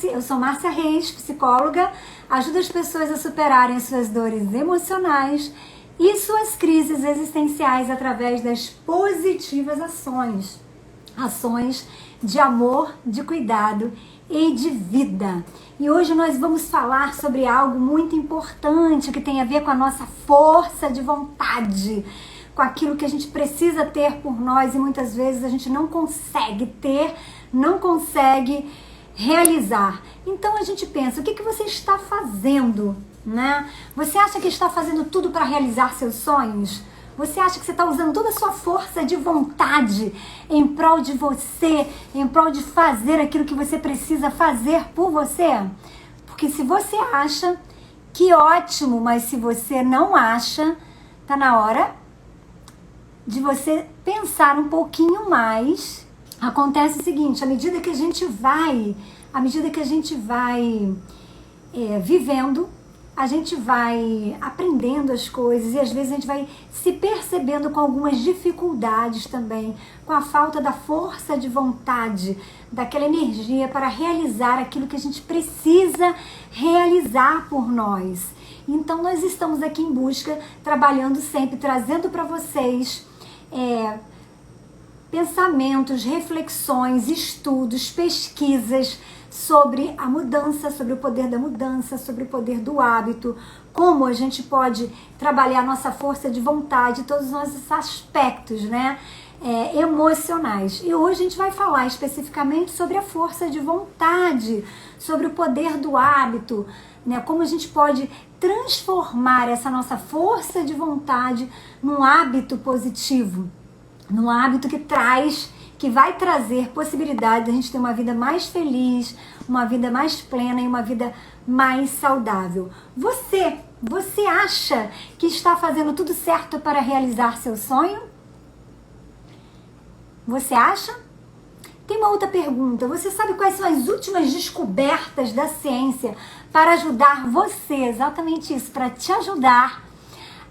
Eu sou Márcia Reis, psicóloga, ajudo as pessoas a superarem as suas dores emocionais e suas crises existenciais através das positivas ações. Ações de amor, de cuidado e de vida. E hoje nós vamos falar sobre algo muito importante que tem a ver com a nossa força de vontade, com aquilo que a gente precisa ter por nós e muitas vezes a gente não consegue ter, não consegue realizar. Então a gente pensa, o que você está fazendo, né? Você acha que está fazendo tudo para realizar seus sonhos? Você acha que você está usando toda a sua força de vontade em prol de você, em prol de fazer aquilo que você precisa fazer por você? Porque se você acha, que ótimo, mas se você não acha, tá na hora de você pensar um pouquinho mais. Acontece o seguinte, à medida que a gente vai vivendo, a gente vai aprendendo as coisas e às vezes a gente vai se percebendo com algumas dificuldades também, com a falta da força de vontade, daquela energia para realizar aquilo que a gente precisa realizar por nós. Então nós estamos aqui em busca, trabalhando sempre, trazendo para vocês pensamentos, reflexões, estudos, pesquisas sobre a mudança, sobre o poder da mudança, sobre o poder do hábito, como a gente pode trabalhar a nossa força de vontade, todos os nossos aspectos, né, emocionais. E hoje a gente vai falar especificamente sobre a força de vontade, sobre o poder do hábito, né, como a gente pode transformar essa nossa força de vontade num hábito positivo, num hábito que vai trazer possibilidade de a gente ter uma vida mais feliz, uma vida mais plena e uma vida mais saudável. Você acha que está fazendo tudo certo para realizar seu sonho? Você acha? Tem uma outra pergunta. Você sabe quais são as últimas descobertas da ciência para ajudar você, exatamente isso, para te ajudar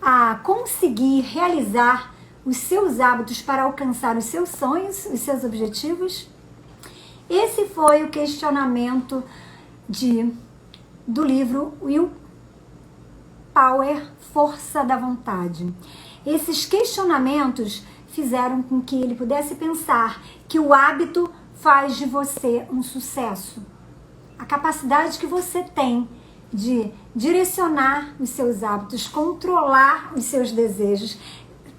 a conseguir realizar os seus hábitos para alcançar os seus sonhos, os seus objetivos? Esse foi o questionamento do livro Willpower, Força da Vontade. Esses questionamentos fizeram com que ele pudesse pensar que o hábito faz de você um sucesso. A capacidade que você tem de direcionar os seus hábitos, controlar os seus desejos,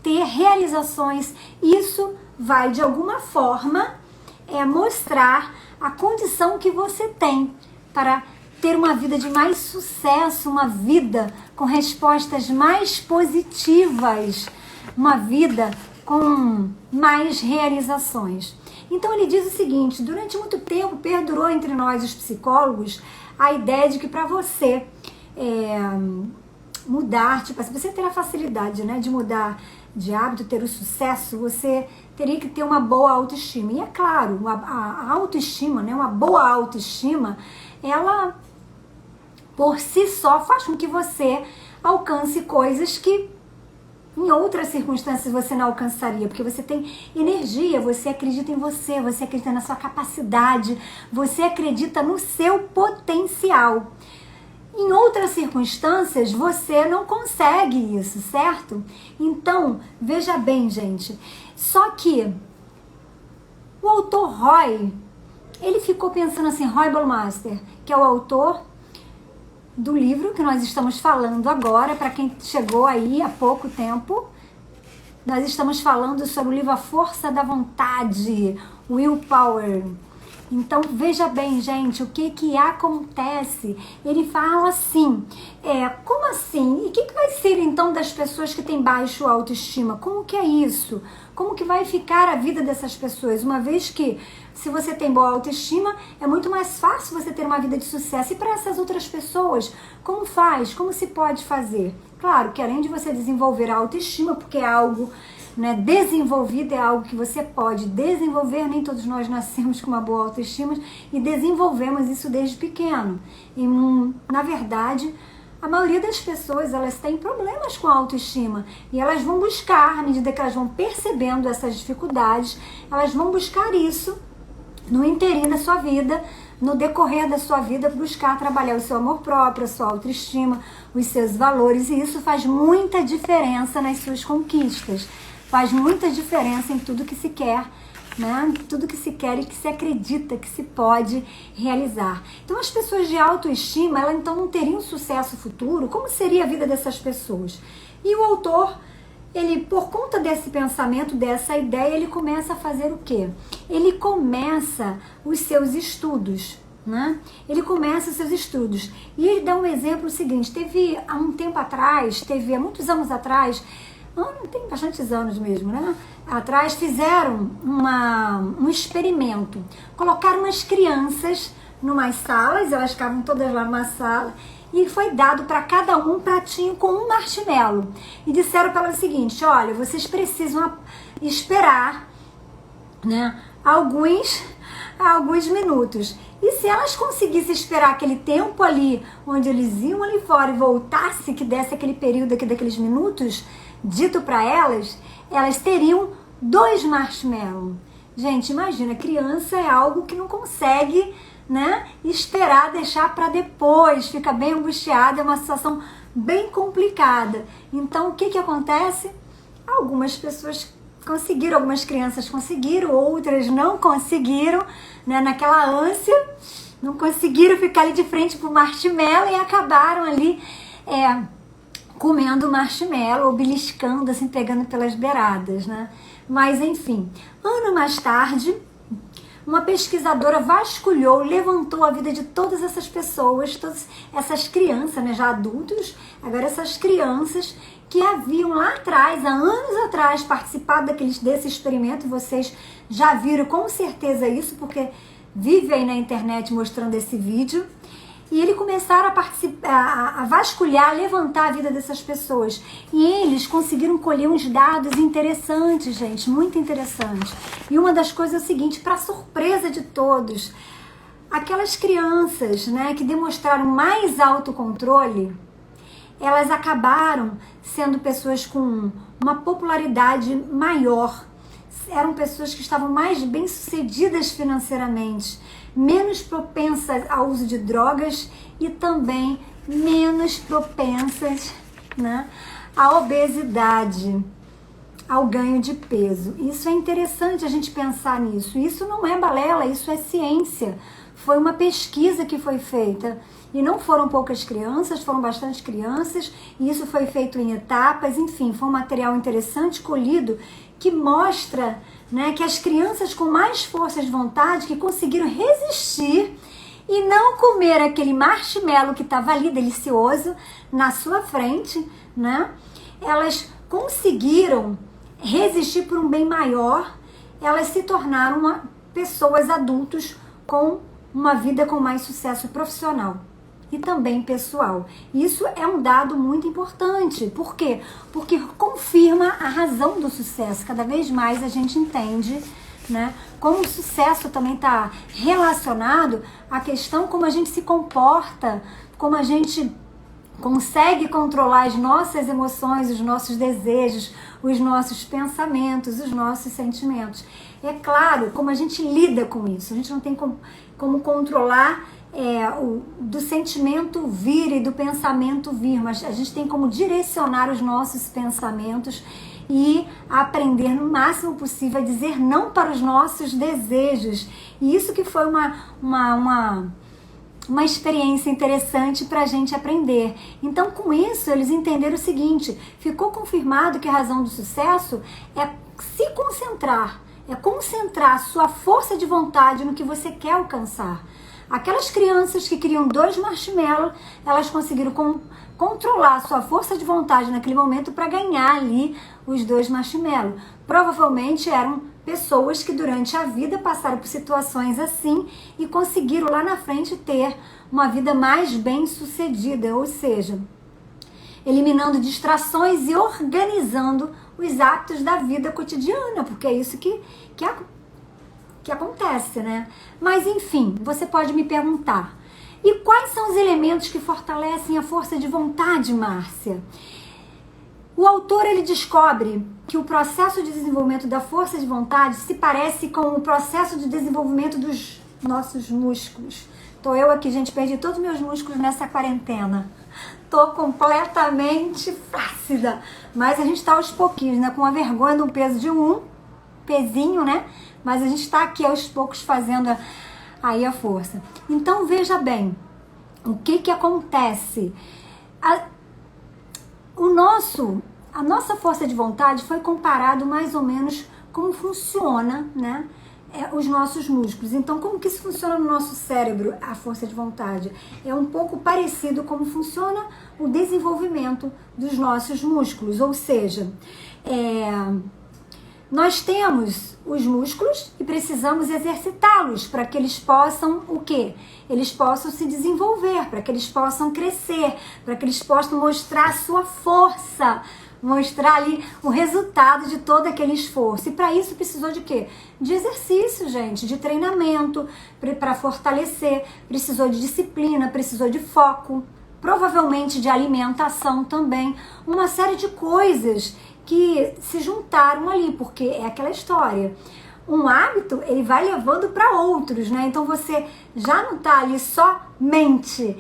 ter realizações, isso vai de alguma forma mostrar a condição que você tem para ter uma vida de mais sucesso, uma vida com respostas mais positivas, uma vida com mais realizações. Então ele diz o seguinte: durante muito tempo perdurou entre nós os psicólogos a ideia de que para você mudar, tipo assim, você ter a facilidade, né, de mudar de hábito, ter o sucesso, você teria que ter uma boa autoestima. E é claro, a autoestima, né, uma boa autoestima, ela por si só faz com que você alcance coisas que em outras circunstâncias você não alcançaria, porque você tem energia, você acredita em você acredita na sua capacidade, você acredita no seu potencial. Em outras circunstâncias, você não consegue isso, certo? Então, veja bem, gente. Só que o autor Roy, ele ficou pensando assim, Roy Baumeister, que é o autor do livro que nós estamos falando agora, para quem chegou aí há pouco tempo, nós estamos falando sobre o livro A Força da Vontade, Willpower. Então, veja bem, gente, o que acontece? Ele fala assim, como assim? E o que vai ser, então, das pessoas que têm baixo autoestima? Como que é isso? Como que vai ficar a vida dessas pessoas? Uma vez que, se você tem boa autoestima, é muito mais fácil você ter uma vida de sucesso. E para essas outras pessoas, como faz? Como se pode fazer? Claro que além de você desenvolver a autoestima, porque é algo, né, desenvolvido, é algo que você pode desenvolver, nem todos nós nascemos com uma boa autoestima e desenvolvemos isso desde pequeno. E, na verdade, a maioria das pessoas, elas têm problemas com a autoestima e elas vão buscar, à medida que elas vão percebendo essas dificuldades, elas vão buscar isso no inteirinho da sua vida, no decorrer da sua vida, buscar trabalhar o seu amor próprio, a sua autoestima, os seus valores, e isso faz muita diferença nas suas conquistas, faz muita diferença em tudo que se quer, né? Tudo que se quer e que se acredita que se pode realizar. Então as pessoas de autoestima, elas então não teriam sucesso futuro. Como seria a vida dessas pessoas? E o autor, ele, por conta desse pensamento, dessa ideia, ele começa a fazer o quê? Ele começa os seus estudos, né? Ele começa os seus estudos. E ele dá um exemplo seguinte, teve há um tempo atrás, há muitos anos atrás, tem bastantes anos mesmo, né? Atrás fizeram um experimento. Colocaram umas crianças numas salas, elas ficavam todas lá numa sala, e foi dado para cada um pratinho com um marshmallow. E disseram para elas o seguinte, olha, vocês precisam esperar, né, alguns minutos. E se elas conseguissem esperar aquele tempo ali, onde eles iam ali fora e voltasse, que desse aquele período aqui daqueles minutos, dito para elas, elas teriam 2 marshmallows. Gente, imagina, criança é algo que não consegue, né, esperar, deixar para depois, fica bem angustiada, é uma situação bem complicada. Então, o que que acontece? Algumas pessoas conseguiram, algumas crianças conseguiram, outras não conseguiram, né, naquela ânsia, não conseguiram ficar ali de frente pro marshmallow e acabaram ali comendo marshmallow, ou beliscando, assim, pegando pelas beiradas, né? Mas, enfim, ano mais tarde, uma pesquisadora vasculhou, levantou a vida de todas essas pessoas, todas essas crianças, né, já adultos, agora essas crianças que haviam lá atrás, há anos atrás, participado desse experimento. Vocês já viram com certeza isso, porque vive aí na internet mostrando esse vídeo. E eles começaram a participar, a vasculhar, a levantar a vida dessas pessoas. E eles conseguiram colher uns dados interessantes, gente, muito interessantes. E uma das coisas é o seguinte, para surpresa de todos, aquelas crianças, né, que demonstraram mais autocontrole, elas acabaram sendo pessoas com uma popularidade maior. Eram pessoas que estavam mais bem-sucedidas financeiramente, menos propensas ao uso de drogas e também menos propensas, né, à obesidade, ao ganho de peso. Isso é interessante a gente pensar nisso. Isso não é balela, isso é ciência. Foi uma pesquisa que foi feita. E não foram poucas crianças, foram bastante crianças, e isso foi feito em etapas, enfim, foi um material interessante, colhido, que mostra, né, que as crianças com mais força de vontade, que conseguiram resistir e não comer aquele marshmallow que estava ali, delicioso, na sua frente, né, elas conseguiram resistir por um bem maior, elas se tornaram pessoas adultos com uma vida com mais sucesso profissional e também pessoal. Isso é um dado muito importante. Por quê? Porque confirma a razão do sucesso. Cada vez mais a gente entende, né, como o sucesso também está relacionado à questão como a gente se comporta, como a gente consegue controlar as nossas emoções, os nossos desejos, os nossos pensamentos, os nossos sentimentos. É claro, como a gente lida com isso. A gente não tem como controlar do sentimento vir e do pensamento vir, mas a gente tem como direcionar os nossos pensamentos e aprender no máximo possível a dizer não para os nossos desejos. E isso que foi uma experiência interessante para a gente aprender. Então, com isso, eles entenderam o seguinte, ficou confirmado que a razão do sucesso é se concentrar, é concentrar sua força de vontade no que você quer alcançar. Aquelas crianças que queriam 2 marshmallows, elas conseguiram controlar sua força de vontade naquele momento para ganhar ali os 2 marshmallows. Provavelmente eram pessoas que durante a vida passaram por situações assim e conseguiram lá na frente ter uma vida mais bem sucedida, ou seja, eliminando distrações e organizando os atos da vida cotidiana, porque é isso que acontece, né? Mas enfim, você pode me perguntar, e quais são os elementos que fortalecem a força de vontade, Márcia? O autor, ele descobre que o processo de desenvolvimento da força de vontade se parece com o processo de desenvolvimento dos nossos músculos. Tô eu aqui, gente, perdi todos os meus músculos nessa quarentena. Tô completamente flácida. Mas a gente tá aos pouquinhos, né? Com a vergonha de um peso de pezinho, né? Mas a gente tá aqui aos poucos fazendo aí a força. Então, veja bem, o que acontece? A nossa força de vontade foi comparado mais ou menos como funciona, né? Os nossos músculos. Então, como que isso funciona no nosso cérebro, a força de vontade? É um pouco parecido como funciona o desenvolvimento dos nossos músculos, ou seja, nós temos os músculos e precisamos exercitá-los para que eles possam o quê? Eles possam se desenvolver, para que eles possam crescer, para que eles possam mostrar a sua força, mostrar ali o resultado de todo aquele esforço. E para isso precisou de quê? De exercício, gente, de treinamento, para fortalecer, precisou de disciplina, precisou de foco, provavelmente de alimentação também, uma série de coisas que se juntaram ali, porque é aquela história. Um hábito, ele vai levando para outros, né? Então você já não tá ali somente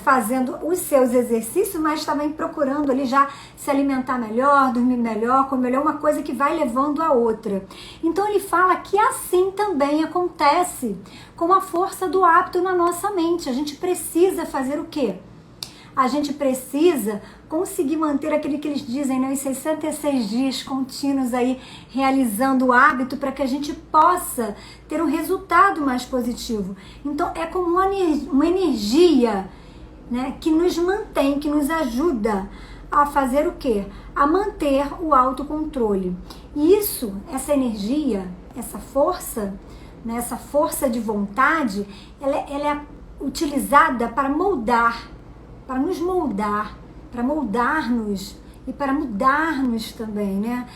fazendo os seus exercícios, mas também procurando ali já se alimentar melhor, dormir melhor, comer melhor, uma coisa que vai levando a outra. Então ele fala que assim também acontece com a força do hábito na nossa mente. A gente precisa fazer o quê? A gente precisa conseguir manter aquele que eles dizem, né, os 66 dias contínuos aí, realizando o hábito para que a gente possa ter um resultado mais positivo. Então, é como uma energia, né, que nos mantém, que nos ajuda a fazer o quê? A manter o autocontrole. E isso, essa energia, essa força, né, essa força de vontade, ela é utilizada para moldar, para nos moldar, para moldar-nos e para mudar-nos também, né?